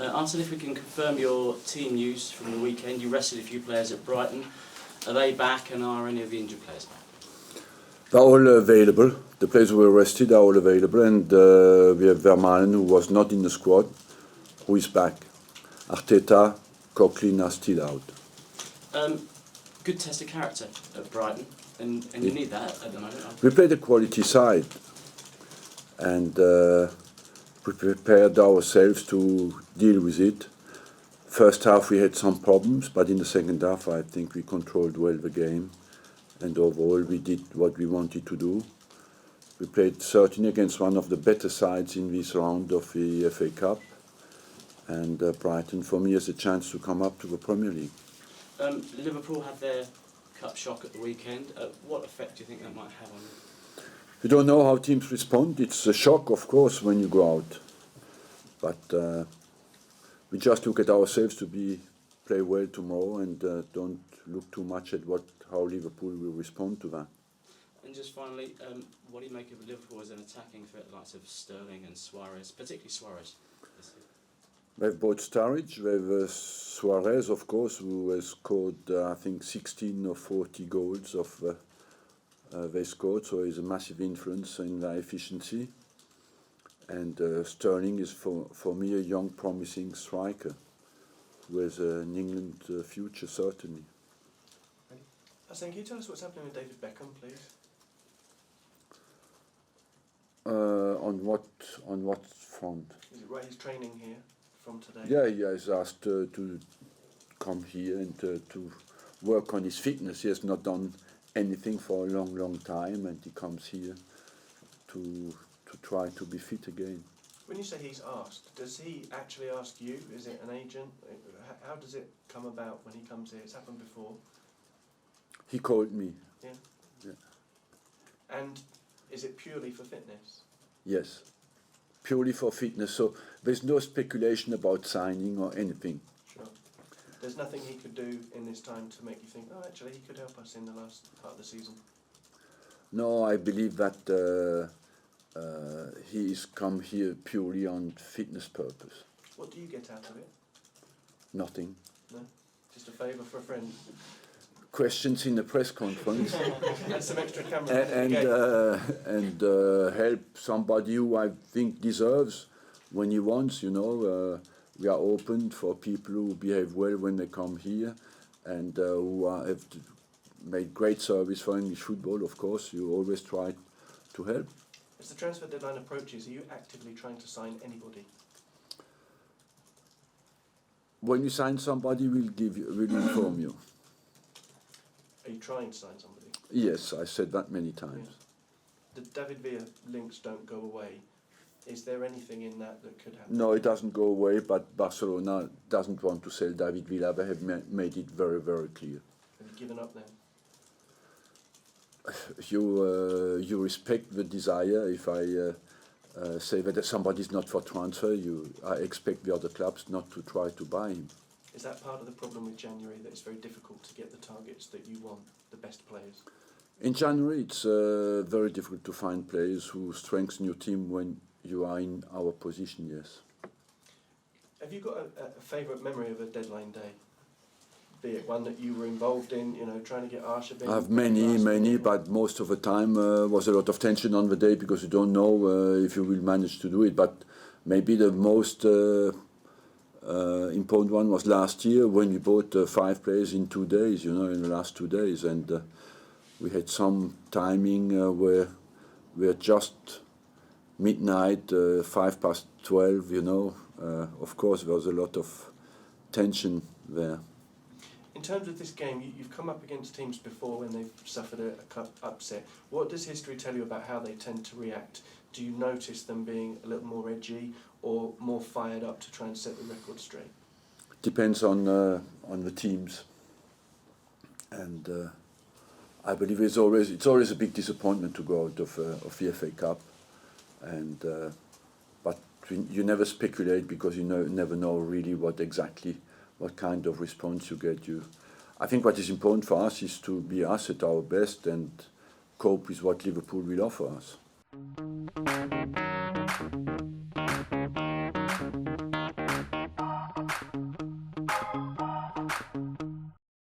Arsene, if we can confirm your team news from the weekend, you rested a few players at Brighton. Are they back, and are any of the injured players back? They're all available. The players who were rested are all available, and we have Vermaelen, who was not in the squad, who is back. Arteta, Coughlin are still out. Good test of character at Brighton, and you need that at the moment. We played a quality side, and we prepared ourselves to deal with it. First half we had some problems, but in the second half I think we controlled well the game, and overall we did what we wanted to do. We played certainly against one of the better sides in this round of the FA Cup, and Brighton for me has a chance to come up to the Premier League. Liverpool had their cup shock at the weekend. What effect do you think that might have on them? We don't know how teams respond. It's a shock, of course, when you go out, but we just look at ourselves to play well tomorrow, and don't look too much at how Liverpool will respond to that. And just finally, what do you make of Liverpool as an attacking threat, likes of Sterling and Suarez, particularly Suarez this year? We have both Sturridge, we have Suarez, of course, who has scored, I think, 16 or 40 goals they scored, so he's a massive influence in their efficiency. And Sterling is, for me, a young, promising striker who has an England future, certainly. Arsene, can you tell us what's happening with David Beckham, please? On what front? Is it right he's training here from today? Yeah, he has asked to come here and to work on his fitness. He has not done anything for a long, long time, and he comes here to try to be fit again. When you say he's asked, does he actually ask you? Is it an agent? How does it come about when he comes here? It's happened before. He called me. Yeah. Yeah. And is it purely for fitness? Yes, purely for fitness. So there's no speculation about signing or anything. Sure. There's nothing he could do in this time to make you think, oh, actually, he could help us in the last part of the season. No, I believe that he's come here purely on fitness purpose. What do you get out of it? Nothing. No? Just a favour for a friend? Questions in the press conference. And some extra cameras. And help somebody who I think deserves when he wants, you know. We are open for people who behave well when they come here, and who have made great service for English football, of course. You always try to help. As the transfer deadline approaches, are you actively trying to sign anybody? When you sign somebody, we'll inform you. Are you trying to sign somebody? Yes, I said that many times. Yeah. The David Villa links don't go away. Is there anything in that could happen? No, it doesn't go away, but Barcelona doesn't want to sell David Villa. They have made it very, very clear. Have you given up then? You respect the desire. If I say that somebody is not for transfer, I expect the other clubs not to try to buy him. Is that part of the problem with January, that it's very difficult to get the targets that you want, the best players? In January, it's very difficult to find players who strengthen your team when you are in our position, yes. Have you got a favourite memory of a deadline day? Be it one that you were involved in, you know, trying to get Arsene Wenger? I have many, but most of the time was a lot of tension on the day because you don't know if you will manage to do it. But maybe the most important one was last year when we bought 5 players in 2 days, you know, in the last 2 days. And we had some timing where we were just midnight, 12:05, you know. Of course, there was a lot of tension there. In terms of this game, you've come up against teams before when they've suffered a cup upset. What does history tell you about how they tend to react? Do you notice them being a little more edgy or more fired up to try and set the record straight? Depends on the teams, and I believe it's always a big disappointment to go out of the FA Cup, and but you never speculate because you never know really what kind of response you get. I think what is important for us is to be us at our best and cope with what Liverpool will offer us.